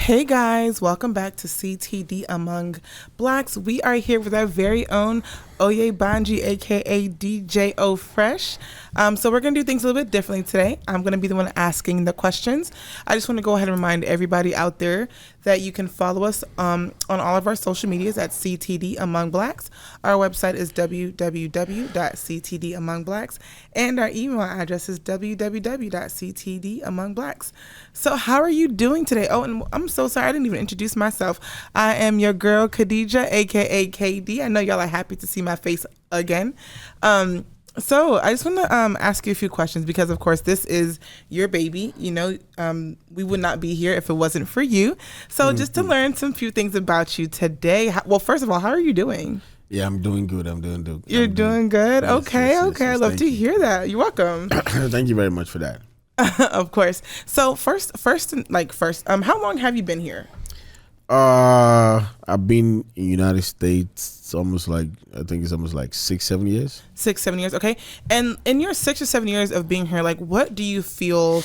Hey guys, welcome back to CTD Among Blacks. We are here with our very own Oyebanji, aka DJ O Fresh. So we're gonna do things a little bit differently today. I'm gonna be the one asking the questions. I just want to go ahead and remind everybody out there that you can follow us on all of our social medias at CTDAmongBlacks. Our website is www.ctdamongblacks, and our email address is www.ctdamongblacks. So how are you doing today? Oh, and I'm so sorry I didn't even introduce myself. I am your girl Khadija, aka Kaydee. I know y'all are happy to see my face again. So I just want to ask you a few questions because, of course, this is your baby. You know, we would not be here if it wasn't for you. So just to learn some few things about you today. Well, first of all, how are you doing? Yeah, I'm doing good. I'm doing good. You're doing good? Yes, Okay. yes, I love to hear that. You're welcome. Thank you very much for that. Of course. So first, how long have you been here? I've been in United States almost like 6-7 years. 6-7 years, okay. And in your 6 or 7 years of being here, like, what do you feel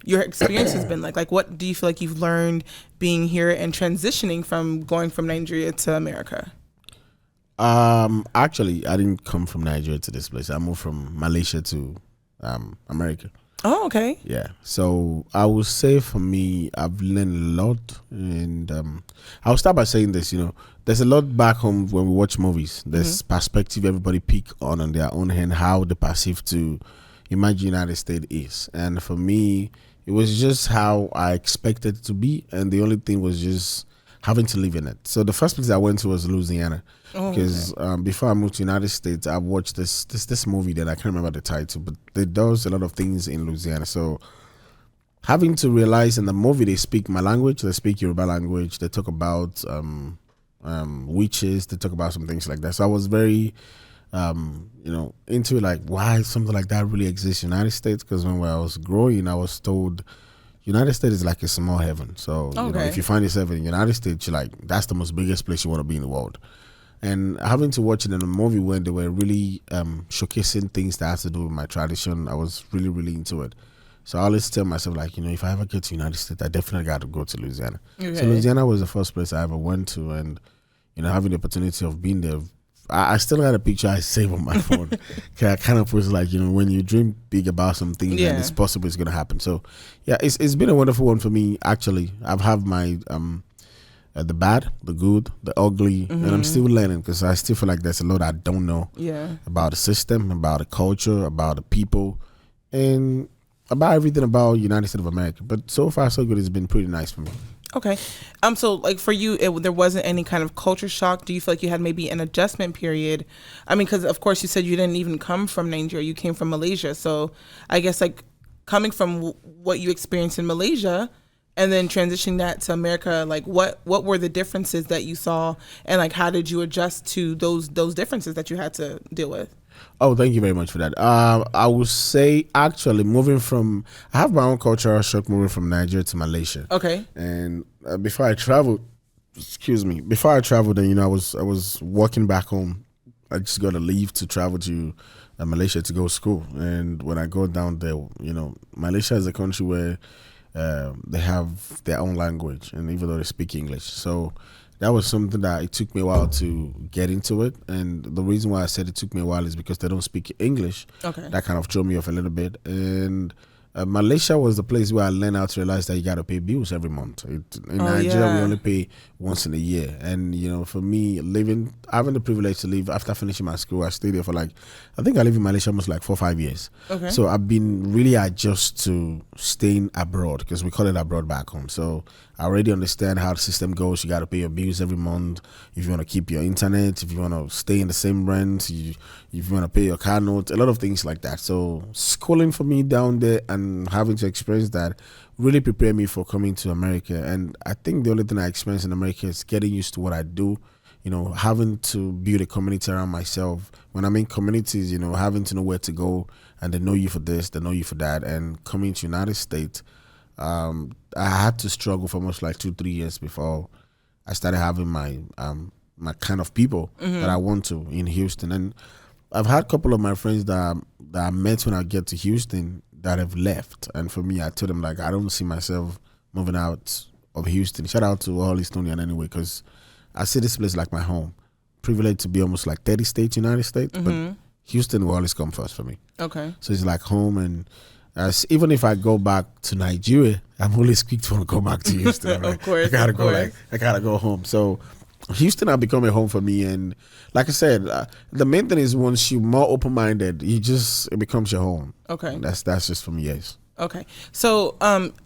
your experience has been like? Like, what do you feel like you've learned being here and transitioning from going from Nigeria to America? Actually, I didn't come from Nigeria to this place. I moved from Malaysia to America. Oh, okay. Yeah. So I would say for me, I've learned a lot, and I'll start by saying this. You know, there's a lot back home when we watch movies. There's perspective everybody pick on their own hand, how they perceive to imagine United States is. And for me, it was just how I expected it to be, and the only thing was just having to live in it. So the first place I went to was Louisiana. Because before I moved to the United States, I watched this movie that I can't remember the title, but it does a lot of things in Louisiana. So having to realize in the movie they speak my language, they speak Yoruba language, they talk about witches, they talk about some things like that. So I was very into it, like why something like that really exists in the United States. Because when I was growing, I was told United States is like a small heaven. So you know, if you find yourself in the United States, you're like, that's the most biggest place you want to be in the world. And having to watch it in a movie when they were really showcasing things that has to do with my tradition, I was really, really into it. So I always tell myself, like, you know, if I ever get to the United States, I definitely got to go to Louisiana. Okay. So Louisiana was the first place I ever went to, and you know, having the opportunity of being there, I still had a picture I saved on my phone. I kind of was like, you know, when you dream big about some things, and it's possible it's going to happen. So yeah, it's been a wonderful one for me. Actually, I've had my the bad, the good, the ugly, and I'm still learning because I still feel like there's a lot I don't know about the system, about the culture, about the people, and about everything about United States of America. But so far, so good. It's been pretty nice for me. Okay. So like for you, there wasn't any kind of culture shock. Do you feel like you had maybe an adjustment period? I mean, because of course you said you didn't even come from Nigeria, you came from Malaysia. So I guess like coming from what you experienced in Malaysia and then transitioning that to America, like what were the differences that you saw, and like how did you adjust to those differences that you had to deal with? Oh, thank you very much for that. I would say actually I have my own cultural shock moving from Nigeria to Malaysia. Okay. And before I traveled, then, you know, I was working back home. I just got a leave to travel to Malaysia to go to school. And when I go down there, you know, Malaysia is a country where they have their own language, and even though they speak English. So that was something that it took me a while to get into it. And the reason why I said it took me a while is because they don't speak English. Okay. That kind of threw me off a little bit. And Malaysia was the place where I learned how to realize that you got to pay bills every month. In Nigeria, we only pay once in a year. And, you know, for me, having the privilege to live after finishing my school, I stayed there for I think I lived in Malaysia almost like 4 or 5 years. Okay. So I've been really adjust to staying abroad, because we call it abroad back home. So I already understand how the system goes. You got to pay your bills every month. If you want to keep your internet, if you want to stay in the same rent, if you want to pay your car note, a lot of things like that. So schooling for me down there and having to experience that really prepared me for coming to America. And I think the only thing I experienced in America is getting used to what I do. You know, having to build a community around myself. When I'm in communities, you know, having to know where to go, and they know you for this, they know you for that. And coming to United States, I had to struggle for almost like 2-3 years before I started having my my kind of people that I want to in Houston. And I've had a couple of my friends that I met when I get to Houston that have left. And for me, I told them, like, I don't see myself moving out of Houston. Shout out to all Houstonian anyway, because I see this place like my home. Privileged to be almost like 30 states, United States, but Houston will always come first for me. Okay. So it's like home, and even if I go back to Nigeria, I'm always quick to want to go back to Houston. Of course, I gotta go home. So Houston has become a home for me, and like I said, the main thing is once you're more open-minded, it becomes your home. Okay. That's just for me, yes. Okay. So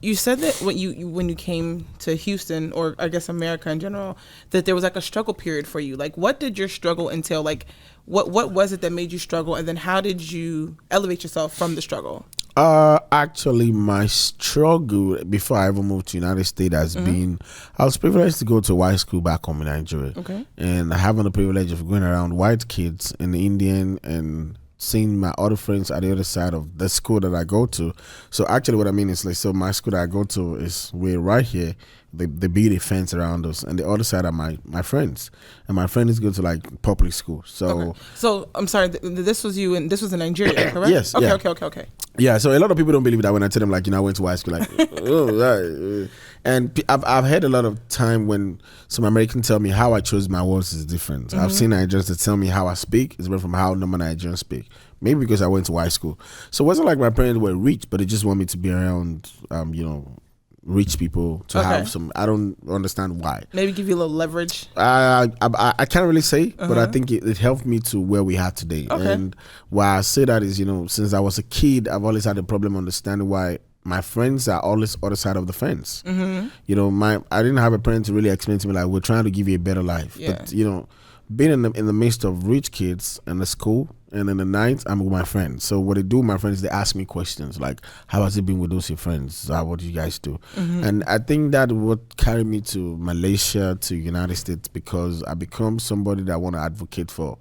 you said that when you came to Houston, or I guess America in general, that there was like a struggle period for you. Like, what did your struggle entail? Like, what was it that made you struggle, and then how did you elevate yourself from the struggle? Actually, my struggle before I ever moved to United States has been, I was privileged to go to white school back home in Nigeria. Okay. And having the privilege of going around white kids in the Indian and seeing my other friends at the other side of the school that I go to. So actually what I mean is like, so my school that I go to is we're right here. They build a fence around us, and the other side are my friends, and my friends go to like public school. So, okay. So I'm sorry, this was you, and this was in Nigeria, correct? Yes. Okay, yeah. Okay. Yeah. So a lot of people don't believe that when I tell them like, I went to high school, like, and I've had a lot of time when some Americans tell me how I chose my words is different. I've seen Nigerians that tell me how I speak is different from how normal Nigerians speak. Maybe because I went to high school, so it wasn't like my parents were rich, but they just want me to be around, rich people to have some. I don't understand why. Maybe give you a little leverage. I can't really say, but I think it helped me to where we are today. Okay. And why I say that is, since I was a kid, I've always had a problem understanding why my friends are always other side of the fence. I didn't have a parent to really explain to me like, we're trying to give you a better life. Yeah. But being in the midst of rich kids in the school, and in the night, I'm with my friends. So what they do, my friends, they ask me questions like, how has it been with those your friends? What do you guys do? And I think that what carried me to Malaysia, to United States, because I become somebody that want to advocate for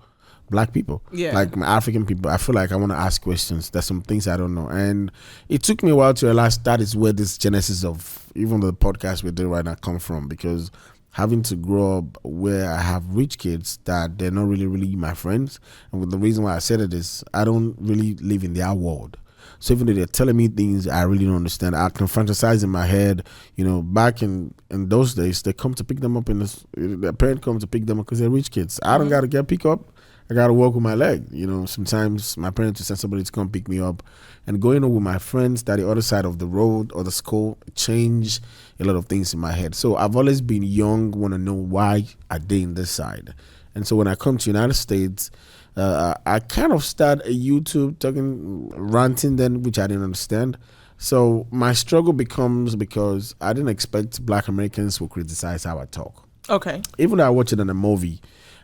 Black people. Yeah. Like my African people, I feel like I want to ask questions. There's some things I don't know. And it took me a while to realize that is where this genesis of even the podcast we're doing right now come from, because having to grow up where I have rich kids that they're not really my friends. And the reason why I said it is I don't really live in their world. So even though they're telling me things I really don't understand, I can fantasize in my head. Back in those days, they come to pick them up, their parent come to pick them up because they're rich kids. I don't got to get picked up. I got to walk with my leg. Sometimes my parents will send somebody to come pick me up. And going on with my friends that the other side of the road or the school change a lot of things in my head. So I've always been young, want to know why are they in this side. And so when I come to United States, I kind of start a YouTube ranting then, which I didn't understand. So my struggle becomes because I didn't expect Black Americans will criticize how I talk. Okay. Even though I watched it in a movie,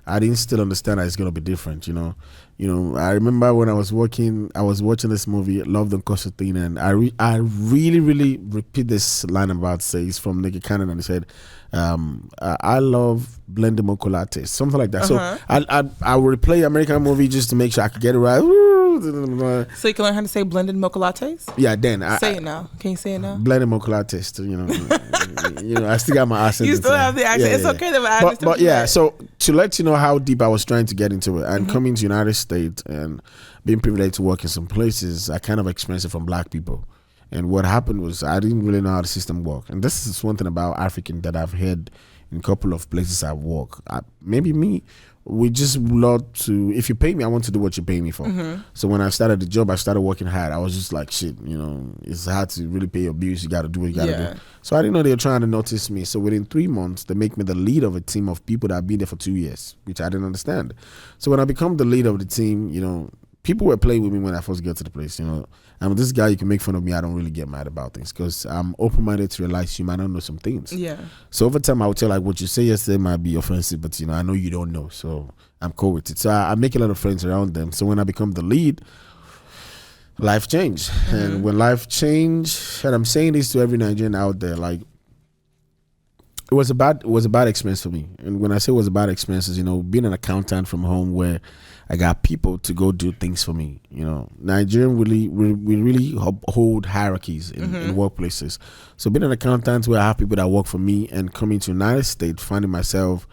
I didn't still understand that it's gonna be different. I remember when I was watching this movie, Love Don't Cost a Thing, and I really repeat this line I'm about to say. It's from Nicky Cannon, and he said, "I love blended mocha lattes," something like that. So I would replay American movie just to make sure I could get it right. So you can learn how to say blended mocha lattes? Yeah, then say it now. Can you say it now? Blended mocha lattes. I still got my accent. You still have the accent. It's okay that I but yeah. So to let you know how deep I was trying to get into it, and coming to United States and being privileged to work in some places, I kind of experienced it from Black people. And what happened was I didn't really know how the system worked. And this is one thing about African that I've heard in a couple of places I've worked. Maybe me. We just love to, if you pay me, I want to do what you pay me for. So when I started the job, I started working hard. I was just like, shit, it's hard to really pay your bills. You got to do what you got to do. So I didn't know they were trying to notice me. So within 3 months, they make me the lead of a team of people that have been there for 2 years, which I didn't understand. So when I become the lead of the team, people were playing with me when I first got to the place. I'm this guy, you can make fun of me. I don't really get mad about things because I'm open-minded to realize you might not know some things. Yeah. So over time, I would tell like what you say yesterday might be offensive, but I know you don't know, so I'm cool with it. So I make a lot of friends around them. So when I become the lead, life changed. And when life changed, and I'm saying this to every Nigerian out there, like it was a bad experience for me. And when I say it was a bad experience, being an accountant from home where I got people to go do things for me. Nigerian we really hold hierarchies in workplaces. So being an accountant where I have people that work for me and coming to the United States, finding myself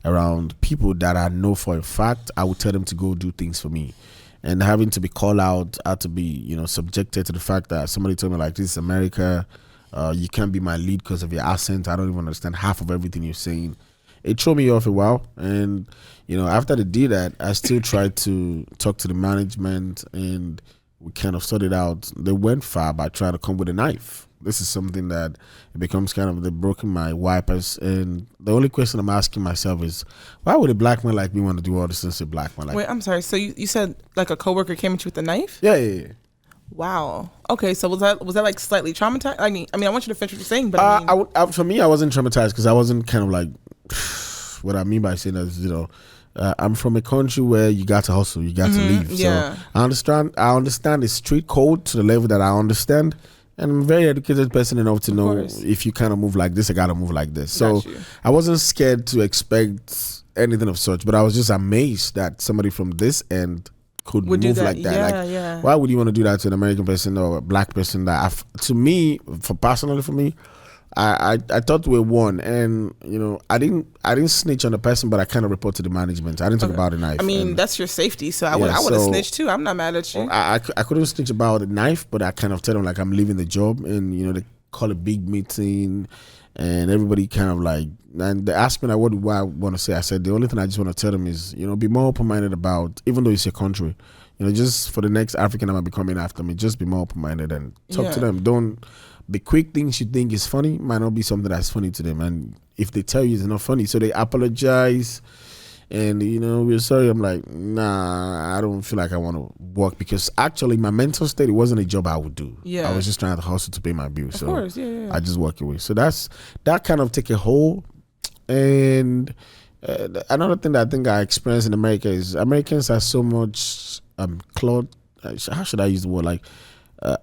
around people that I know for a fact, I would tell them to go do things for me. And having to be called out, had to be, subjected to the fact that somebody told me like, this is America. You can't be my lead because of your accent. I don't even understand half of everything you're saying. It threw me off a while, and after they did that, I still tried to talk to the management, and we kind of sorted out. They went far by trying to come with a knife. This is something that it becomes kind of, they've broken my wipers, and the only question I'm asking myself is, why would a black man like me want to do all this since a black man like me? Wait, I'm sorry. So you said like a coworker came at you with a knife? Yeah. Wow. Okay, so was that like slightly traumatized? I mean, I want you to finish what you're saying, but for me, I wasn't traumatized because I wasn't kind of like, what I mean by saying that is, I'm from a country where you got to hustle, you got to leave. Yeah. So I understand the street code to the level that I understand. And I'm a very educated person enough to know if you kind of move like this, I got to move like this. So I wasn't scared to expect anything of such, but I was just amazed that somebody from this end could move like that. Yeah. Why would you want to do that to an American person or a black person? To me, personally, I thought we were one, and I didn't snitch on the person, but I kind of reported to the management. I didn't talk about the knife. I mean, that's your safety, so I would have snitched too. I'm not mad at you. I couldn't snitch about the knife, but I kind of tell them like I'm leaving the job, and they call a big meeting, and everybody kind of like, and they asked me like, what do I want to say? I said the only thing I just want to tell them is be more open-minded about, even though it's your country, just for the next African that might be coming after me, just be more open-minded and talk to them. Don't the quick things you think is funny might not be something that's funny to them, and if they tell you it's not funny, so they apologize and we're sorry. I'm like, nah, I don't feel like I want to work, because actually my mental state, it wasn't a job I would do. I was just trying to hustle to pay my bills. So of course, I just walk away. So that kind of take a hold. And another thing that I think I experienced in America is Americans are so much how should I use the word, like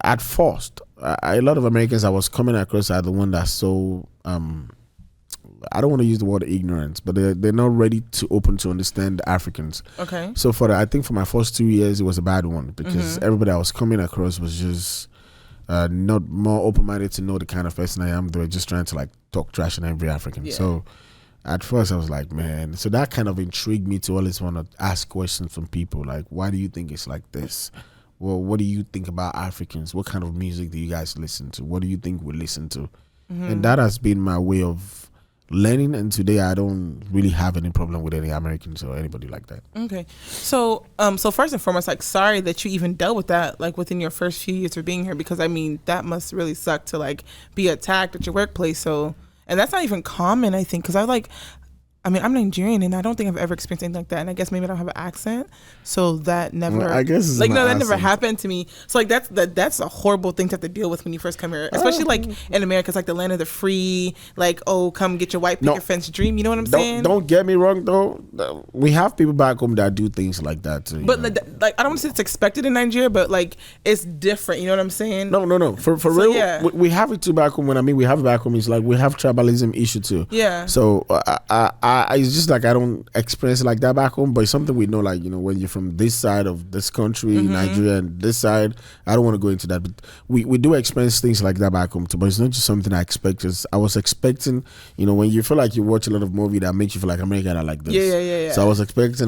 at first, a lot of Americans I was coming across are the one that's so I don't want to use the word ignorance, but they're not ready to open to understand Africans. Okay. So I think for my first 2 years it was a bad one, because everybody I was coming across was just not more open-minded to know the kind of person I am. They were just trying to like talk trash on every African. Yeah. So at first I was like, man, so that kind of intrigued me to always want to ask questions from people like, why do you think it's like this? Well, what do you think about Africans? What kind of music do you guys listen to? What do you think we listen to? And that has been my way of learning, and today I don't really have any problem with any Americans or anybody like that. Okay. So so first and foremost, like, sorry that you even dealt with that like within your first few years of being here, because I mean that must really suck to like be attacked at your workplace. So, and that's not even common, I think, because I'm Nigerian, and I don't think I've ever experienced anything like that. And I guess maybe I don't have an accent, so that never. Well, I guess it's like no, that accent. never happened to me. So like that's a horrible thing to have to deal with when you first come here, especially like in America. It's like the land of the free. Like, oh, come get your white picket fence dream. You know what I'm saying? Don't get me wrong though. We have people back home that do things like that too. But like I don't want to say it's expected in Nigeria, but like it's different. You know what I'm saying? No. For real, yeah. we have it too back home. When I mean we have it back home, it's like we have tribalism issue too. Yeah. So it's just like I don't experience it like that back home, but it's something we know, like, when you're from this side of this country, Nigeria, and this side, I don't want to go into that, but we do experience things like that back home too, but it's not just something I expect. I was expecting, when you feel like you watch a lot of movie that makes you feel like American are like this. Yeah. So I was expecting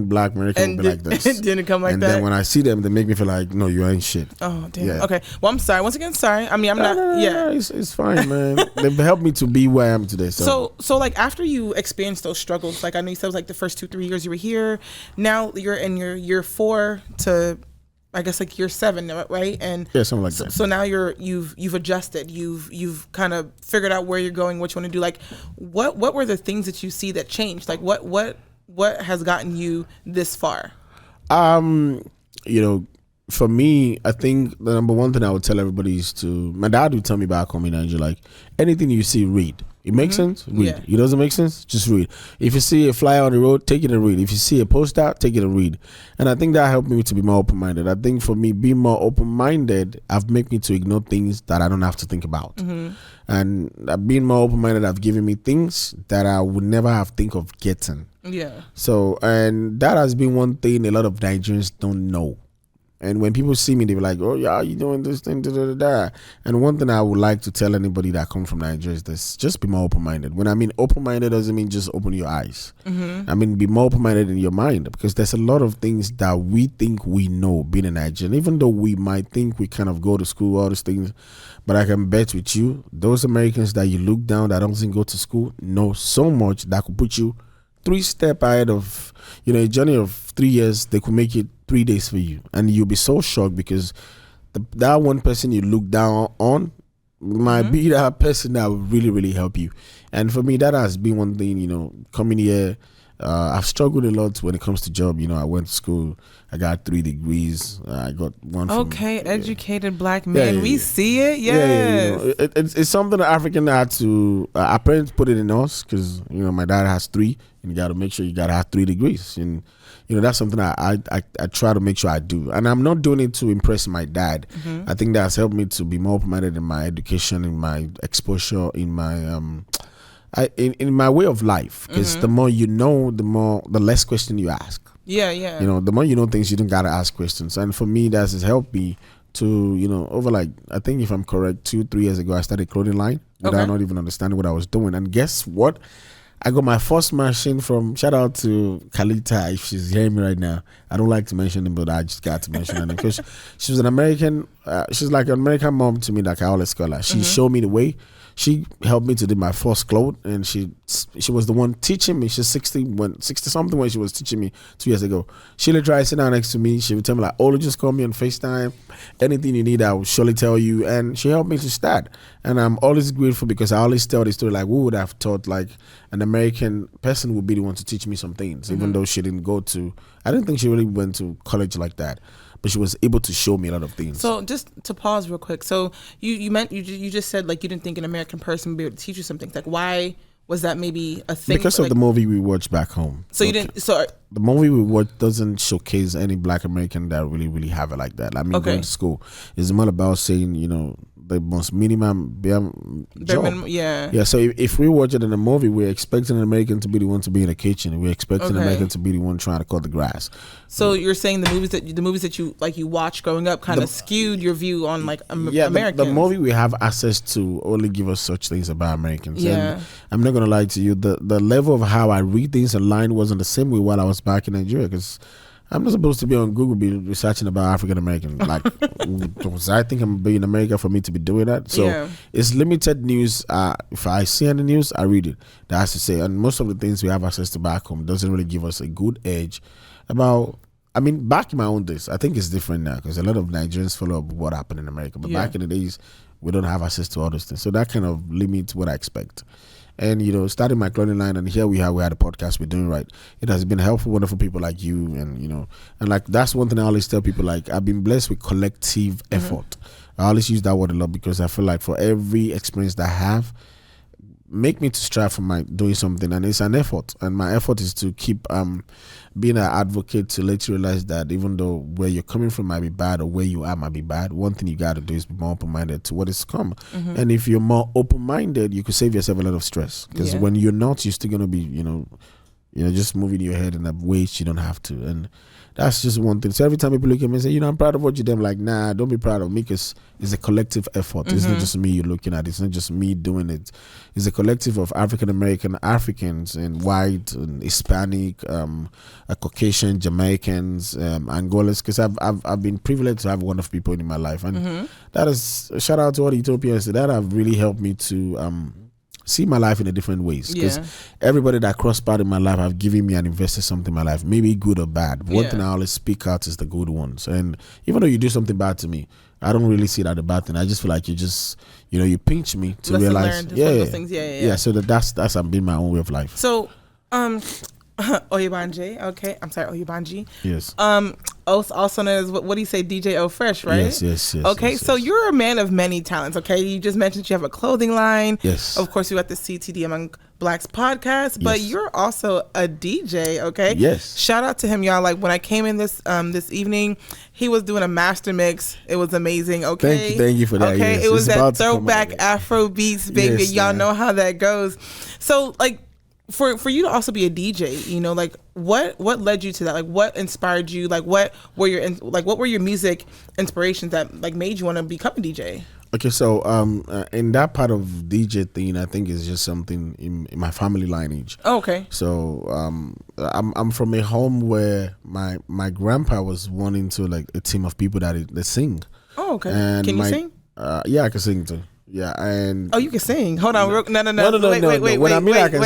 black American to be like this. Didn't come like and that. And then when I see them, they make me feel like, no, you ain't shit. Oh, damn. Yeah. Okay. Well, I'm sorry. Once again, sorry. I mean, I'm not. Yeah. It's fine, man. They've helped me to be where I am today. So like after you experienced those struggles, like I know you said it was like the first 2-3 years you were here. Now you're in your year 4 to, I guess, like year 7, right? And yeah, something like that. So now you've adjusted. You've kind of figured out where you're going, what you want to do. Like, what were the things that you see that changed? Like, what has gotten you this far? For me, I think the number one thing I would tell everybody is my dad would tell me back home in Nigeria, like, anything you see, read. It makes sense? Read. Yeah. It doesn't make sense? Just read. If you see a flyer on the road, take it and read. If you see a poster, take it and read. And I think that helped me to be more open-minded. I think for me, being more open-minded have made me to ignore things that I don't have to think about. And being more open-minded have given me things that I would never have think of getting. Yeah. So, and that has been one thing a lot of Nigerians don't know. And when people see me, they be like, "Oh yeah, you doing this thing?" Da, da, da, da. And one thing I would like to tell anybody that comes from Nigeria is this: just be more open-minded. When I mean open-minded, doesn't mean just open your eyes. I mean be more open-minded in your mind, because there's a lot of things that we think we know being a Nigerian, even though we might think we kind of go to school, all these things. But I can bet with you, those Americans that you look down that don't go to school know so much that could put you 3 steps ahead of, a journey of 3 years. They could make it 3 days for you, and you'll be so shocked because that one person you look down on might be that person that will really, really help you. And for me, that has been one thing. Coming here, I've struggled a lot when it comes to job. I went to school. I got 3 degrees. I got one. Educated black man. We see it. Yes. It's something that African had to. Our parents put it in us because my dad has 3, and you got to make sure you got to have 3 degrees. And that's something I try to make sure I do. And I'm not doing it to impress my dad. I think that has helped me to be more open-minded in my education, in my exposure, in my in my way of life. Because the more you know, the less question you ask. Yeah. The more you know things, you don't gotta ask questions. And for me, that has helped me to over I think, if I'm correct, 2-3 years ago, I started a clothing line without not even understanding what I was doing. And guess what? I got my first machine from, shout out to Kalita if she's hearing me right now. I don't like to mention him, but I just got to mention her name because she was an American. She's like an American mom to me, like I always call her. She showed me the way. She helped me to do my first clothes, and she was the one teaching me. She's 60 something when she was teaching me 2 years ago. She would try to sit down next to me. She would tell me like, "Oh, just call me on FaceTime. Anything you need, I will surely tell you." And she helped me to start. And I'm always grateful because I always tell the story like, who would have thought like an American person would be the one to teach me some things, even though she didn't go to. I didn't think she really went to college like that. But she was able to show me a lot of things. So just to pause real quick. So you just said like you didn't think an American person would be able to teach you some things. Like why was that maybe a thing? Because of the movie we watched back home. So you didn't. So the movie we watched doesn't showcase any black American that really, really have it like that. I mean, going to school is more about saying the most minimum job. Yeah. So if we watch it in a movie, we're expecting an American to be the one to be in the kitchen. We're expecting an American to be the one trying to cut the grass. So you're saying the movies that you watched growing up kind of skewed your view on like Americans. The movie we have access to only give us such things about Americans. Yeah. And I'm not gonna lie to you, the level of how I read things online wasn't the same way while I was back in Nigeria, because I'm not supposed to be on Google be researching about African American. Like, was I think I'm being in America for me to be doing that? So it's limited news. If I see any news, I read it. That's to say, and most of the things we have access to back home doesn't really give us a good edge about. I mean, back in my own days, I think it's different now because a lot of Nigerians follow up what happened in America. But back in the days, we don't have access to all those things. So that kind of limits what I expect. And starting my clothing line, and here we had a podcast we're doing right. It has been helpful, wonderful people like you, and and like that's one thing I always tell people. Like, I've been blessed with collective effort. I always use that word a lot because I feel like for every experience that I have, make me to strive for my doing something, and it's an effort. And my effort is to keep being an advocate to let you realize that even though where you're coming from might be bad or where you are might be bad, one thing you got to do is be more open-minded to what is come. And if you're more open-minded, you could save yourself a lot of stress, because when you're not, you're still going to be just moving your head in a ways you don't have to. And that's just one thing. So every time people look at me and say, I'm proud of what you did, I'm like, nah, don't be proud of me, because it's a collective effort. It's not just me you're looking at. It's not just me doing it. It's a collective of African American, Africans, and white, and Hispanic, Caucasian, Jamaicans, Angolans, because I've been privileged to have wonderful people in my life. And that is, shout out to all the Ethiopians that have really helped me to see my life in a different ways, because everybody that crossed part in my life have given me and invested something in my life, maybe good or bad. One thing I always speak out is the good ones. And even though you do something bad to me, I don't really see that as a bad thing. I just feel like you just you pinch me to realize so that's been my own way of life. So Oyebanji, okay, I'm sorry, Oyebanji. Yes. Also known as what do you say, DJ O Fresh, right? Yes. Okay, so you're a man of many talents. Okay, you just mentioned you have a clothing line. Yes. Of course, you got the CTDAmongBlacks podcast, but you're also a DJ. Okay. Yes. Shout out to him, y'all. Like when I came in this evening, he was doing a master mix. It was amazing. Okay. Thank you for that. Okay, yes. It was that throwback Afro beats, baby. Yes, y'all know how that goes. So like, for you to also be a DJ, you know, like what led you to that? Like what inspired you? Like what were your music inspirations that like made you want to become a DJ? Okay, so in that part of DJ thing, I think it's just something in my family lineage. Oh, okay. So I'm from a home where my grandpa was one into like a team of people that sing. Oh, okay. And can you sing? Yeah, I can sing too. Yeah, and you can sing. Hold on, no. Wait. When I mean I can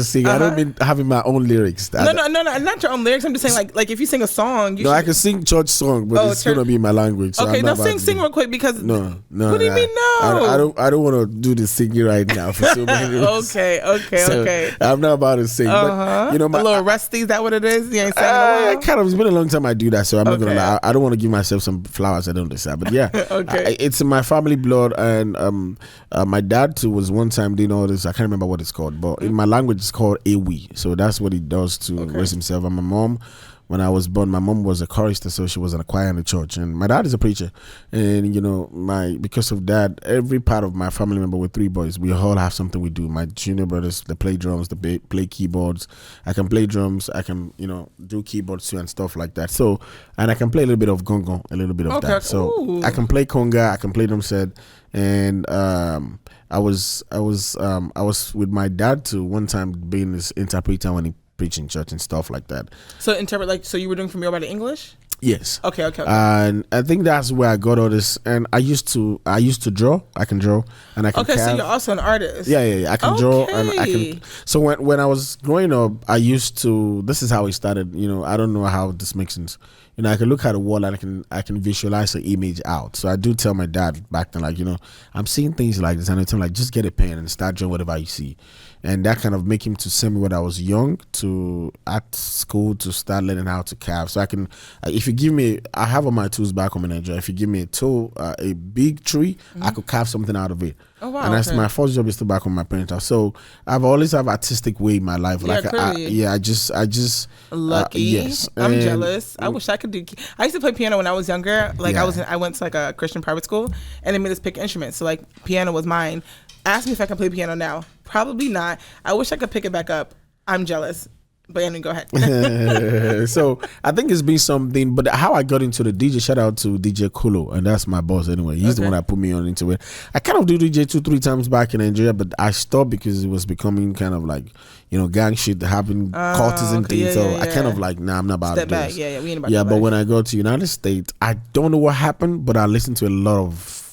sing, I don't mean having my own lyrics. No, not your own lyrics. I'm just saying like if you sing a song, I can sing church song, but it's gonna be my language. So okay, now sing real quick because no. What do you mean no? I don't want to do the singing right now for so many reasons. Okay. I'm not about to sing, but you know, a little rusty. Is that what it is? You ain't saying in a while? Kind of. It's been a long time I do that, so I'm not gonna lie. I don't want to give myself some flowers I don't deserve. But yeah, okay. It's in my family blood. And my dad too was one time doing all this. I can't remember what it's called, but in my language it's called Ewi. So that's what he does to raise himself. And my mom, when I was born, my mom was a chorister, so she was in a choir in the church, and my dad is a preacher. And you know, because of that, every part of my family member with 3 boys, we all have something we do. My junior brothers, they play drums, they play keyboards. I can play drums. I can do keyboards too and stuff like that. So, and I can play a little bit of gongo, a little bit of that. So I can play conga, I can play drum set. And I was with my dad too one time being this interpreter when he preached in church and stuff like that. So so you were doing from your body English? Yes. Okay. And I think that's where I got all this. And I used to draw. I can draw and I can carve. So you're also an artist. Yeah. I can draw and I can. So when I was growing up, I used to. This is how it started. I don't know how this makes sense. I can look at a wall and I can visualize the image out. So I do tell my dad back then, like, I'm seeing things like this, and I tell him, like, just get a pen and start drawing whatever you see. And that kind of make him to send me when I was young to at school to start learning how to carve. So I can, if you give me, I have all my tools back home in Nigeria. If you give me a tool, a big tree, I could carve something out of it. Oh, wow, and that's my first job is still back on my parents' house. So I've always have artistic way in my life. I just lucky. Yes, I'm jealous. I wish I could do. I used to play piano when I was younger. I went to like a Christian private school, and they made us pick instruments. So like piano was mine. Ask me if I can play piano now. Probably not. I wish I could pick it back up. I'm jealous. But anyway, go ahead. So I think it's been something, but how I got into the DJ, shout out to DJ Kolo, and that's my boss anyway. He's the one that put me on into it. I kind of do DJ 2-3 times back in Nigeria, but I stopped because it was becoming kind of like, gang shit, having cultism thing. So I kind of like, I'm not about Step to back. this. Yeah, we ain't about Yeah, to but when I go to United States, I don't know what happened, but I listen to a lot of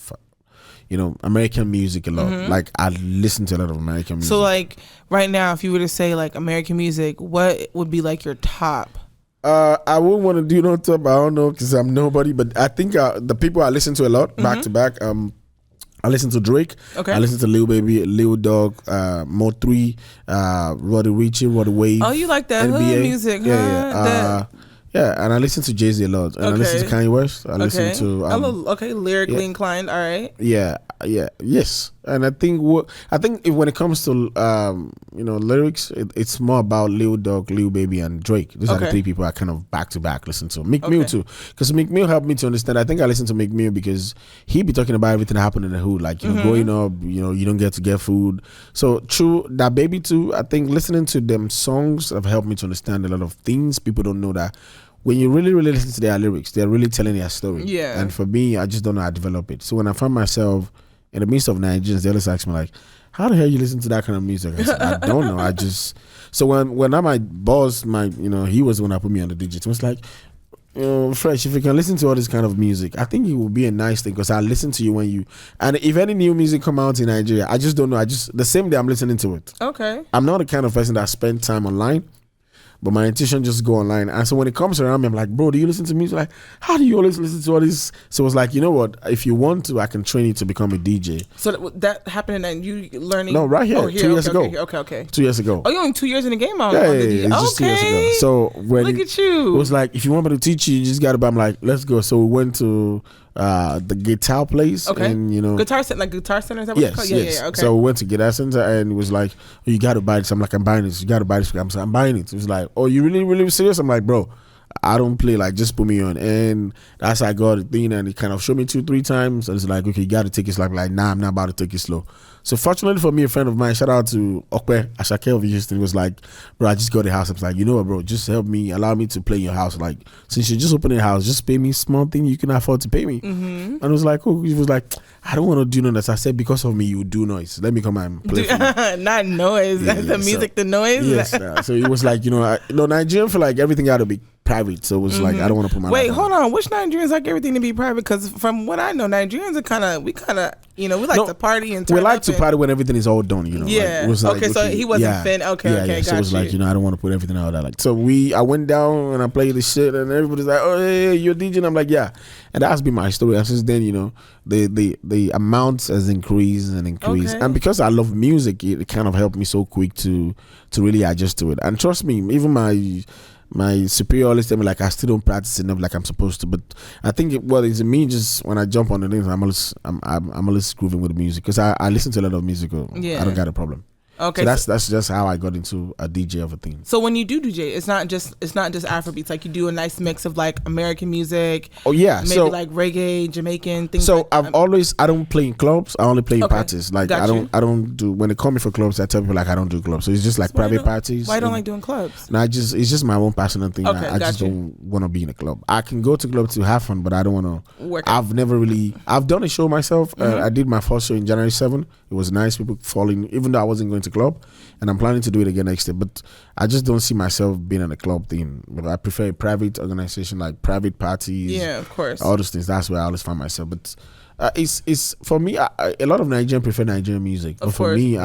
American music a lot. Like I listen to a lot of American music. So like right now, if you were to say like American music, what would be like your top? I wouldn't want to do no top. I don't know because I'm nobody, but I think the people I listen to a lot back to back. I listen to Drake. Okay. I listen to Lil Baby, Lil Dog, Mo3, Roddy Ricci, Roddy Wave. Oh, you like that NBA. Hood music, huh? Yeah. Yeah, and I listen to Jay-Z a lot. And I listen to Kanye West. I listen to lyrically inclined, all right. Yes. And I think when it comes to lyrics, it's more about Lil Dog, Lil Baby, and Drake. Those are the 3 people I kind of back to back listen to. Meek Mill too, because Meek Mill helped me to understand. I think I listen to Meek Mill because he be talking about everything that happened in the hood, like growing up, you don't get to get food. So true that baby too. I think listening to them songs have helped me to understand a lot of things. People don't know that. When you really, really listen to their lyrics, they're really telling their story. Yeah. And for me, I just don't know how to develop it. So when I find myself in the midst of Nigerians, they always ask me like, how the hell you listen to that kind of music? I said, I don't know. So when I'm my boss, he was the one that put me on the digit. It was like, Fresh, if you can listen to all this kind of music, I think it will be a nice thing because I listen to you and if any new music come out in Nigeria, I just don't know. The same day I'm listening to it. Okay. I'm not the kind of person that spend time online. But my intuition just go online. And so when it comes around me, I'm like, bro, do you listen to music? Like, how do you always listen to all this? So it's like, you know what? If you want to, I can train you to become a DJ. So that happened and you learning? No, right here. 2 years ago. Okay. 2 years ago. Oh, you're only 2 years in the game? Yeah, it's just 2 years ago. So when look at you. It was like, if you want me to teach you just got to, I'm like, let's go. So we went to the guitar place. Okay. And, Guitar Center, is that what it's called? Yes. Yeah. Okay. So we went to Guitar Center and it was like, you got to buy this. I'm like, I'm buying this. You got to buy this. I'm buying it. It was like, oh, you really, really serious? I'm like, bro, I don't play, like, just put me on. And that's how I got the thing, and it kind of showed me 2-3 times. And it's like, okay, you got to take it slow. Like, nah, I'm not about to take it slow. So fortunately for me, a friend of mine, shout out to Okwe Ashake of Houston, was like, bro, I just got the house. I was like, you know what, bro, just help me, allow me to play in your house. Like, since you just opened the house, just pay me small thing you can afford to pay me. And it was like, oh, he was like, I don't want to do noise. I said, because of me, you do noise. Let me come and play for you. Not noise. Yeah, That's the music, so, the noise. Yes. So it was like, Nigerian feel like everything got to be private. So it was like, I don't want to put my Wait, hold on. Which Nigerians like everything to be private? Because from what I know, Nigerians are we like to party and turn we like up to party when everything is all done, Yeah. Like, it was like, okay, so he wasn't fin. Okay, so it was got like, I don't want to put everything out there. Like, so I went down and I played the shit, and everybody's like, oh, hey, you're DJ. And I'm like, yeah. And that's been my story. And since then, the amount has increased and increased. Okay. And because I love music, it kind of helped me so quick to really adjust to it. And trust me, even my superior always tell me, like, I still don't practice enough like I'm supposed to. But I think it's me, just when I jump on the things, I'm always grooving with the music, because I listen to a lot of music. Yeah. I don't got a problem. Okay, so that's just how I got into a DJ of a thing. So when you do DJ, it's not just Afrobeats. Like, you do a nice mix of like American music. Oh yeah, maybe like reggae, Jamaican things. So like, I don't play in clubs. I only play in parties. Like, I don't do, when they call me for clubs, I tell people, like, I don't do clubs. So it's just like private parties. Why don't like doing clubs? No, it's just my own personal thing. Okay, I just don't want to be in a club. I can go to clubs to have fun, but I don't want to work. I've done a show myself. I did my first show in January 7. It was nice. People falling, even though I wasn't going to club. And I'm planning to do it again next year, but I just don't see myself being in a club thing. But I prefer a private organization, like private parties. Yeah, of course. All those things. That's where I always find myself. But it's for me. A lot of Nigerians prefer Nigerian music, but for me,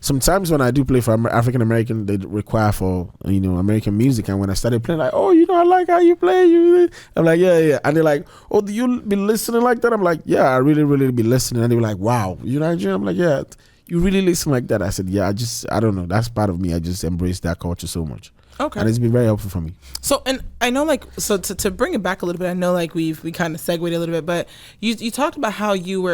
sometimes when I do play for African American, they require for American music. And when I started playing, like, oh, I like how you play. I'm like, yeah, and they're like, oh, do you be listening like that? I'm like, yeah, I really, really be listening. And they were like, wow, you Nigerian? I'm like, yeah. You really listen like that? I said, yeah, I don't know. That's part of me. I just embrace that culture so much. Okay. And it's been very helpful for me. So, and I know, like, so to bring it back a little bit, I know, like, we kind of segued a little bit, but you talked about how you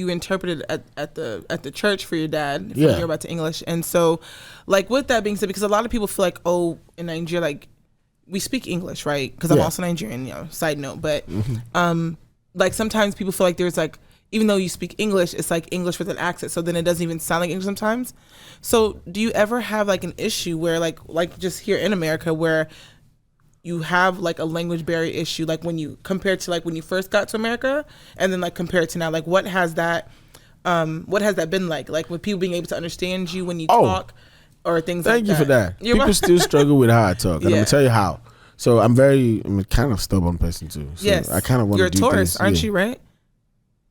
interpreted at the church for your dad when you were about to English. And so, like, with that being said, because a lot of people feel like, oh, in Nigeria, like, we speak English, right? Because I'm also Nigerian, side note. But, like, sometimes people feel like there's, like, even though you speak English, it's like English with an accent. So then it doesn't even sound like English sometimes. So do you ever have like an issue where like just here in America where you have like a language barrier issue, like when you compared to like when you first got to America and then like compared to now, like what has that been like with people being able to understand you when you talk or things like that? Thank you for that. People still struggle with how I talk. And I'm going to tell you how. So I'm a kind of stubborn person too. So yes. I kind of want to do things. You're a Taurus, aren't you, right?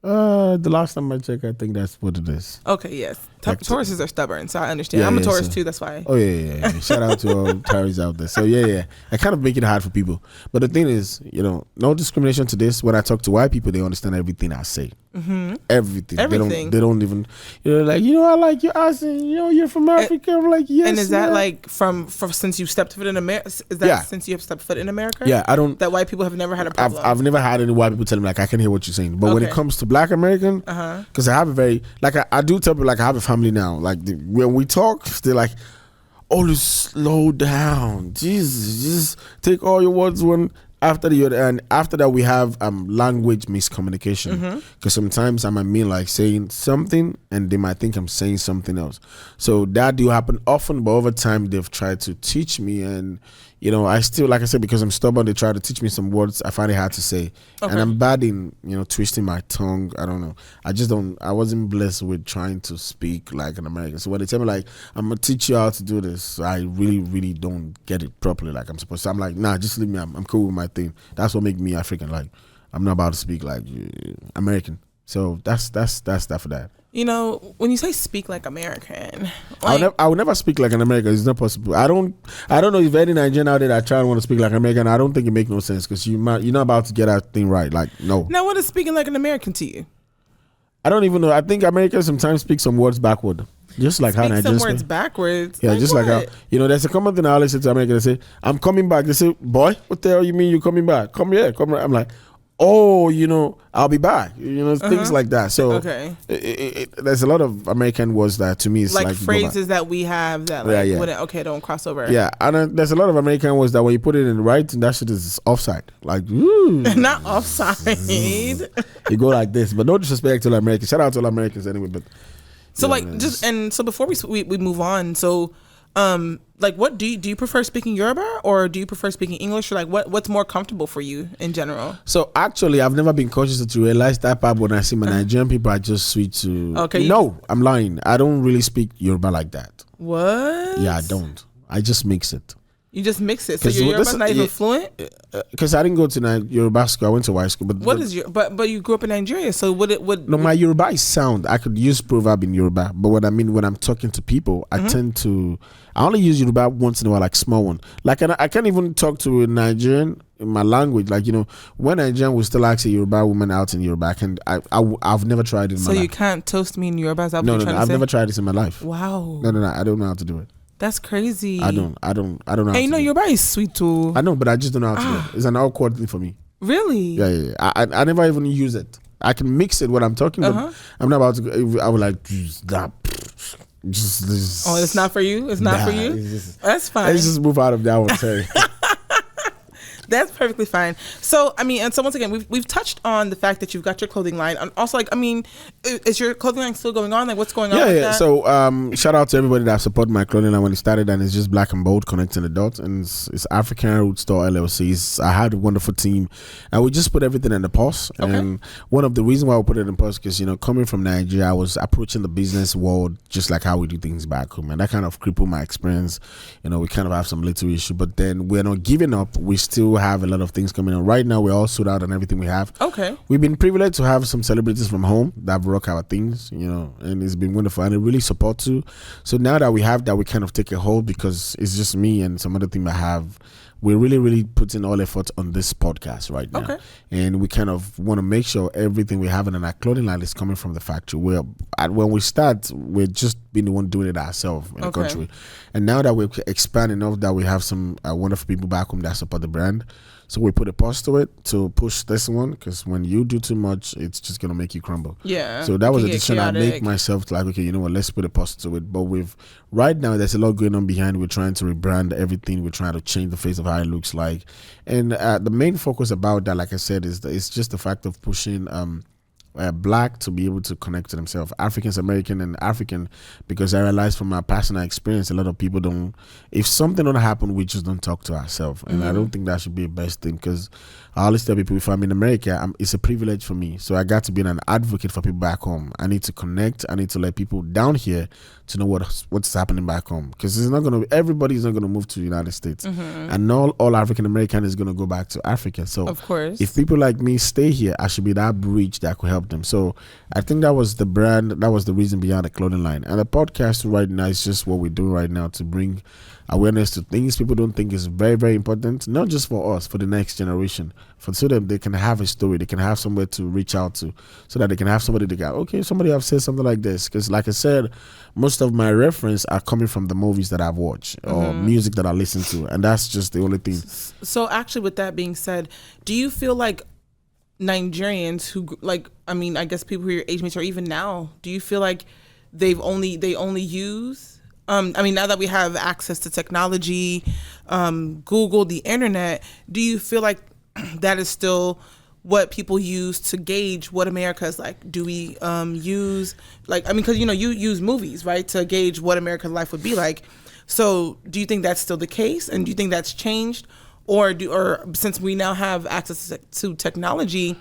The last time I checked, I think that's what it is. Okay, yes. Tauruses are stubborn, so I understand. I'm a Taurus too, that's why. Oh yeah. Shout out to all Taurus out there. So yeah. I kind of make it hard for people. But the thing is, no discrimination to this. When I talk to white people, they understand everything I say. Mm-hmm. Everything. They don't even, like, I like your accent. You're from Africa. I'm like, yes. And is that like from since you stepped foot in America? Is that since you have stepped foot in America? Yeah, I don't. That white people have never had a problem. I've never had any white people tell me like I can hear what you're saying. But when it comes to Black American, because I have a very I do tell people like I have a family now. Like when we talk, they're like, "Oh, just slow down, Jesus, just take all your words one after the other." And after that, we have language miscommunication because sometimes I might mean like saying something and they might think I'm saying something else. So that do happen often, but over time they've tried to teach me, and I still, like I said, because I'm stubborn, they try to teach me some words I find it hard to say. Okay. And I'm bad in, twisting my tongue. I don't know. I wasn't blessed with trying to speak like an American. So when they tell me like, I'm going to teach you how to do this, I really, really don't get it properly like I'm supposed to. I'm like, nah, just leave me. I'm cool with my thing. That's what makes me African. Like, I'm not about to speak like American. So that's that for that. When you say speak like American, I would never speak like an American. It's not possible. I don't know if any Nigerian out there that try and want to speak like American. I don't think it makes no sense because you're not about to get that thing right. Like, no. Now, what is speaking like an American to you? I don't even know. I think Americans sometimes speak some words backward. Just like how Nigerians speak some words backwards. Yeah, like just what? Like how there's a common thing I always say to Americans. They say, "I'm coming back." They say, "Boy, what the hell you mean you coming back? Come here, come here." I'm like, oh, I'll be back. Things like that. So Okay. There's a lot of American words that to me is like phrases that we have that okay, don't cross over. Yeah, and there's a lot of American words that when you put it in writing, that shit is offside. Like, not offside. You go like this, but no disrespect to all Americans. Shout out to all Americans anyway. But so so before we move on, so what do you prefer speaking Yoruba or do you prefer speaking English, or like what's more comfortable for you in general? So actually, I've never been conscious to realize that part. When I see my Nigerian people, I just switch to. Okay. No, I'm lying. I don't really speak Yoruba like that. What? Yeah, I don't. I just mix it. You just mix it. So your Yoruba's not even fluent? Because I didn't go to Yoruba school. I went to white school. But you grew up in Nigeria, so my Yoruba is sound. I could use proverb in Yoruba, but what I mean when I'm talking to people, I only use Yoruba once in a while, like small one. Like I can't even talk to a Nigerian in my language. Like when Nigerian will still ask a Yoruba woman out in Yoruba, I've never tried it in my life. So you can't toast me in Yoruba? Is that no, I've never tried this in my life. Wow. No, I don't know how to do it. That's crazy. I don't know. Hey, Yoruba is sweet too. I know, but I just don't know how to do it. It's an awkward thing for me. Really? Yeah. I never even use it. I can mix it when I'm talking, but I'm not about to go. I would like that. Oh, it's not for you? It's not for you? That's fine. Let's just move out of that one, sorry. That's perfectly fine. So, and so once again, we've touched on the fact that you've got your clothing line. And also, is your clothing line still going on? Like, what's going on with that? So, shout out to everybody that supported my clothing line when it started, and it's just black and bold, connecting the dots. And it's Africanrootstore, LLC. I had a wonderful team, and we just put everything in the pause. Okay. And one of the reasons why we put it in pause, because, coming from Nigeria, I was approaching the business world just like how we do things back home. And that kind of crippled my experience. We kind of have some little issue, but then we're not giving up. We still have a lot of things coming on. Right now, we're all sold out on everything we have. Okay. We've been privileged to have some celebrities from home that rock our things, and it's been wonderful, and it really supports you. So now that we have that, we kind of take a hold, because it's just me and some other thing I have. We're really, really putting all effort on this podcast right now. Okay. And we kind of want to make sure everything we have in our clothing line is coming from the factory. When we start, we're just being the one doing it ourselves in the country. And now that we're expanding enough, that we have some wonderful people back home that support the brand. So we put a pause to it to push this one, because when you do too much, it's just going to make you crumble. Yeah. So that was a decision I make myself, like, okay, you know what, let's put a pause to it. But right now, there's a lot going on behind. We're trying to rebrand everything. We're trying to change the face of how it looks like. And the main focus about that, like I said, it's just the fact of pushing Black to be able to connect to themselves, Africans, American, and African, because I realized from my personal experience, a lot of people don't. If something don't happen, we just don't talk to ourselves, and I don't think that should be the best thing. Because I always tell people, if I'm in America, it's a privilege for me. So I got to be an advocate for people back home. I need to connect. I need to let people down here to know what's happening back home. Because everybody's not gonna move to the United States, and not all African American is gonna go back to Africa. So of course, if people like me stay here, I should be that bridge that could help them. So I think that was the brand, that was the reason behind the clothing line. And the podcast right now is just what we're doing right now to bring awareness to things people don't think is very, very important, not just for us, for the next generation, so that they can have a story, they can have somewhere to reach out to, so that they can have somebody to go, okay, somebody have said something like this. Because like I said, most of my reference are coming from the movies that I've watched or music that I listen to, and that's just the only thing. So actually, with that being said, do you feel like Nigerians who, like, I guess people who are your age mates or even now, do you feel like they only use now that we have access to technology, Google, the internet, do you feel like that is still what people use to gauge what America is like? Do we use, because, you use movies, right, to gauge what America's life would be like. So do you think that's still the case? And do you think that's changed? Or since we now have access to technology,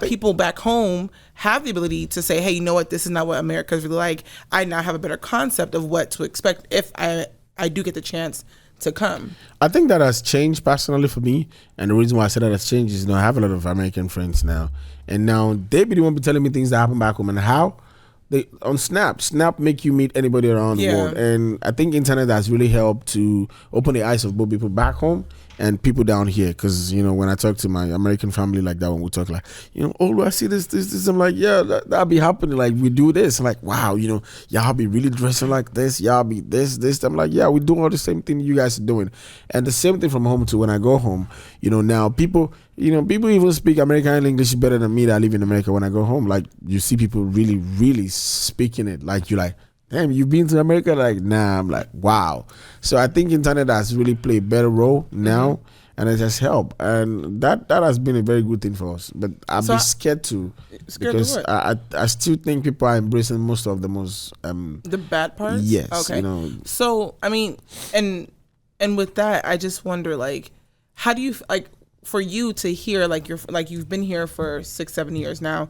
people back home have the ability to say, hey, you know what, this is not what America is really like. I now have a better concept of what to expect if I do get the chance to come. I think that has changed personally for me. And the reason why I said that has changed is, I have a lot of American friends now. And now they be the one be telling me things that happen back home and how. They on Snap make you meet anybody around the world. And I think internet has really helped to open the eyes of both people back home and people down here, because when I talk to my American family like that, when we talk like, oh, I see this, I'm like, yeah, that'll be happening. Like we do this, I'm like, wow, y'all be really dressing like this, y'all be this. I'm like, yeah, we do all the same thing you guys are doing, and the same thing from home too. When I go home, now people even speak American and English better than me that I live in America. When I go home, like you see people really, really speaking it. Like you're like, damn, you've been to America? Like, nah. I'm like, wow. So I think internet has really played a better role now, and it has helped. And that has been a very good thing for us. But I'm scared to, because I still think people are embracing most of the most... the bad parts? Yes. Okay. So, I mean, and with that, I just wonder, like, how do you... like? For you to hear, like you've been here for 6-7 years now,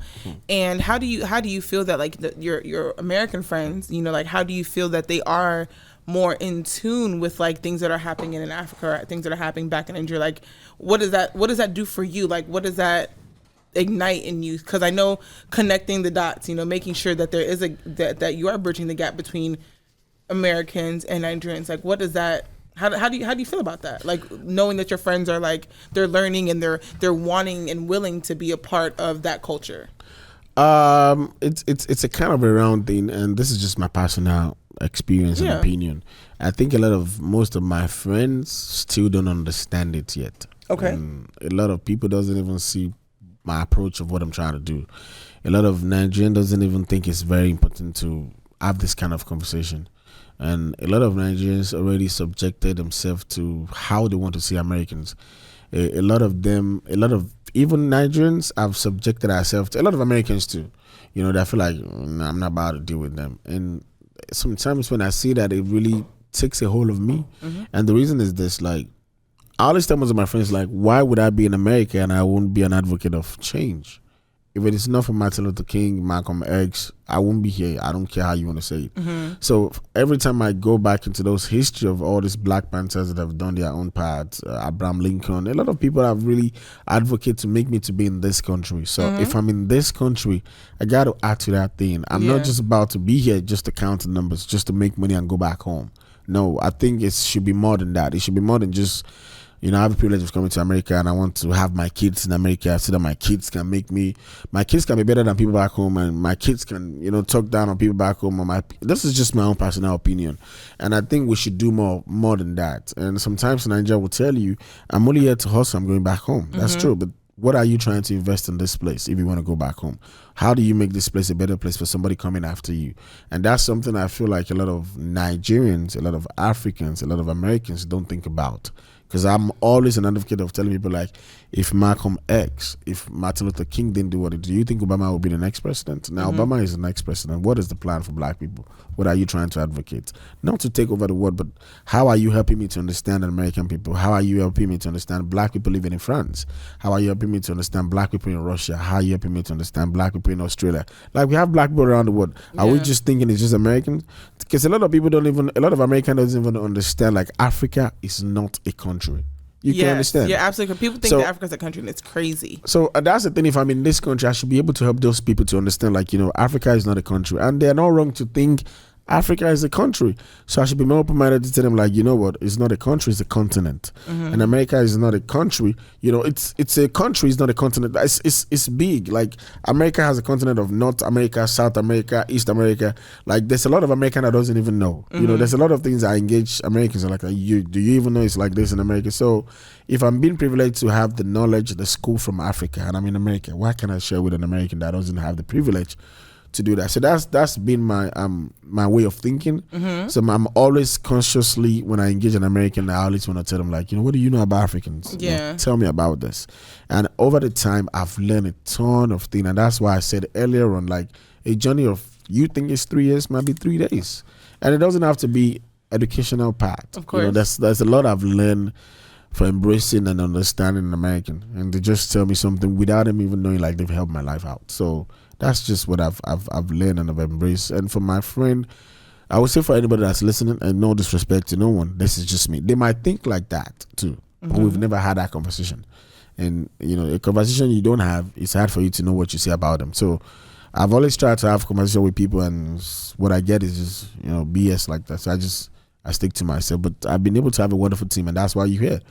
and how do you feel that like your American friends, like how do you feel that they are more in tune with like things that are happening in Africa, or things that are happening back in Nigeria? Like what does that do for you? Like what does that ignite in you? Because I know connecting the dots, making sure that there is that you are bridging the gap between Americans and Nigerians. Like what does that... How do you feel about that? Like knowing that your friends are like they're learning and they're wanting and willing to be a part of that culture. It's a kind of a round thing, and this is just my personal experience and opinion. I think most of my friends still don't understand it yet. Okay. A lot of people doesn't even see my approach of what I'm trying to do. A lot of Nigerians doesn't even think it's very important to have this kind of conversation. And a lot of Nigerians already subjected themselves to how they want to see Americans. A lot of even Nigerians have subjected ourselves to a lot of Americans too. They feel like, nah, I'm not about to deal with them. And sometimes when I see that, it really takes a hold of me. And the reason is this, like, I always tell most of my friends, like, why would I be in America and I won't be an advocate of change? If it is not for Martin Luther King, Malcolm X, I won't be here. I don't care how you want to say it. So every time I go back into those history of all these Black Panthers that have done their own part, Abraham Lincoln, a lot of people have really advocated to make me to be in this country. So if I'm in this country, I got to add to that thing. I'm not just about to be here just to count the numbers, just to make money and go back home. No, I think it should be more than that. It should be more than just... I have the privilege of coming to America, and I want to have my kids in America so that my kids can be better than people back home, and my kids can, talk down on people back home. This is just my own personal opinion. And I think we should do more than that. And sometimes Nigeria will tell you, I'm only here to hustle, I'm going back home. That's true. But what are you trying to invest in this place if you want to go back home? How do you make this place a better place for somebody coming after you? And that's something I feel like a lot of Nigerians, a lot of Africans, a lot of Americans don't think about. Because I'm always an advocate of telling people, like, if Malcolm X, if Martin Luther King didn't do what he did, do you think Obama will be the next president? Now, Obama is the next president. What is the plan for Black people? What are you trying to advocate? Not to take over the world, but how are you helping me to understand American people? How are you helping me to understand Black people living in France? How are you helping me to understand Black people in Russia? How are you helping me to understand Black people in Australia? Like, we have Black people around the world. Are we just thinking it's just Americans? Because a lot of Americans don't even understand, like, Africa is not a country. You can understand. Yeah, absolutely. People think that Africa's a country, and it's crazy. So that's the thing. If I'm in this country, I should be able to help those people to understand, like, Africa is not a country. And they're not wrong to think Africa is a country. So I should be more open-minded to tell them, like, you know what, it's not a country, it's a continent. And America is not a country. It's a country, it's not a continent. It's big. Like, America has a continent of North America, South America, East America. Like, there's a lot of American that doesn't even know. There's a lot of things that engage Americans. Like, do you even know it's like this in America? So if I'm being privileged to have the knowledge, the school from Africa, and I'm in America, why can I share with an American that doesn't have the privilege to do that? So that's been my way of thinking. So I'm always consciously, when I engage an American, I always want to tell them, like, what do you know about Africans? Tell me about this. And over the time, I've learned a ton of things, and that's why I said earlier on, like, a journey of, you think it's 3 years, might be 3 days, and it doesn't have to be educational part. Of course, there's a lot I've learned for embracing and understanding an American, and they just tell me something without them even knowing, like, they've helped my life out. So that's just what I've learned and I've embraced. And for my friend, I would say, for anybody that's listening, and no disrespect to no one, this is just me. They might think like that too, but we've never had that conversation. And a conversation you don't have, it's hard for you to know what you say about them. So I've always tried to have conversation with people, and what I get is just BS like that. So I stick to myself. But I've been able to have a wonderful team, and that's why you're here.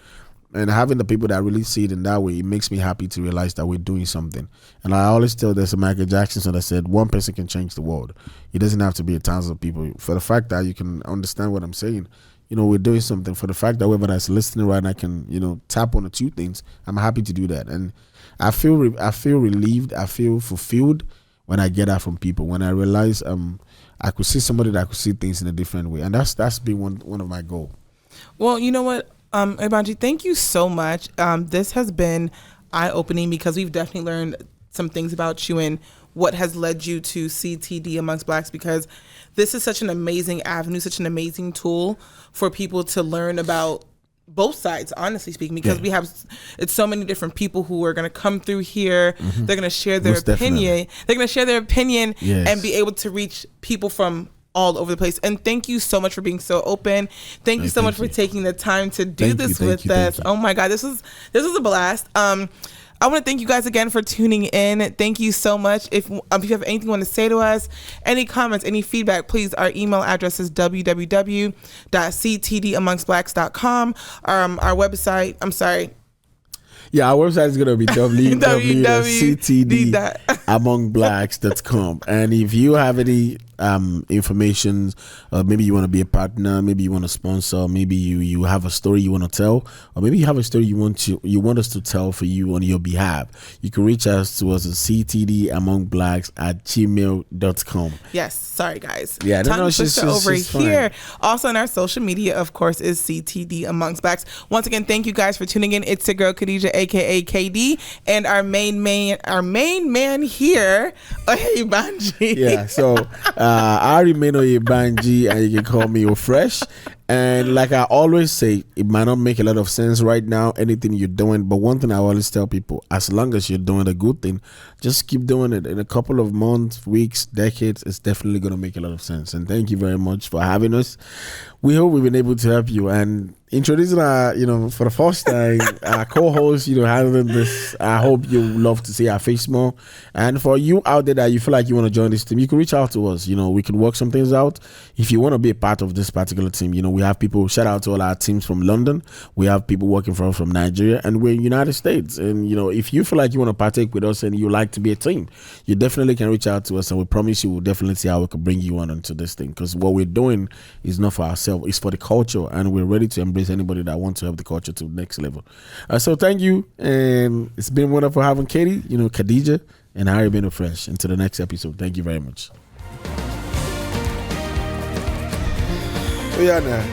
and having the people that really see it in that way, it makes me happy to realize that we're doing something. And I always tell there's a Michael Jackson song that said, one person can change the world. It doesn't have to be thousands of people. For the fact that you can understand what I'm saying, we're doing something. For the fact that whoever that's listening right now can, tap on the two things, I'm happy to do that. And I feel relieved, I feel fulfilled when I get that from people. When I realize I could see somebody that could see things in a different way. And that's been one of my goals. Well, you know what, Oyebanji, thank you so much. This has been eye-opening because we've definitely learned some things about you and what has led you to CTD Amongst Blacks, because this is such an amazing avenue, such an amazing tool for people to learn about both sides, honestly speaking, because it's so many different people who are going to come through here. They're going to share their opinion. They're going to share their opinion and be able to reach people from all over the place. And thank you so much for being so open. Thank you so much for taking the time to do this with us. Oh my God, this was a blast. I want to thank you guys again for tuning in. Thank you so much. If you have anything you want to say to us, any comments, any feedback, please, our email address is www.ctdamongstblacks.com. Our website, Yeah, our website is going to be www.ctdamongblacks.com. And if you have any information, maybe you want to be a partner, maybe you want to sponsor, maybe you have a story you want to tell, or maybe you have a story you want us to tell for you on your behalf, you can reach us to us at ctdamongbblacks@gmail.com. Yes, sorry guys. Yeah, she's over here. Also on our social media, of course, is CTD Amongst Blacks. Once again, thank you guys for tuning in. It's your girl Khadija, aka Kaydee, and our main man here, Oyebanji. Yeah, so I remain Oyebanji, and you can call me Fresh. And like I always say, it might not make a lot of sense right now, anything you're doing, but one thing I always tell people, as long as you're doing a good thing, just keep doing it. In a couple of months, weeks, decades, it's definitely going to make a lot of sense. And thank you very much for having us. We hope we've been able to help you. And introducing our, for the first time, our co-host, handling this. I hope you love to see our face more. And for you out there that you feel like you want to join this team, you can reach out to us. We can work some things out. If you want to be a part of this particular team, we have people, shout out to all our teams from London. We have people working for us from Nigeria, and we're in the United States. And, if you feel like you want to partake with us and you like to be a team, you definitely can reach out to us, and we promise you we'll definitely see how we can bring you on into this thing. Because what we're doing is not for ourselves, it's for the culture, and we're ready to embrace anybody that wants to help the culture to the next level. So thank you, and it's been wonderful having Kaydee, Khadija, and Harry been Fresh. Until the next episode, thank you very much. Yeah, now.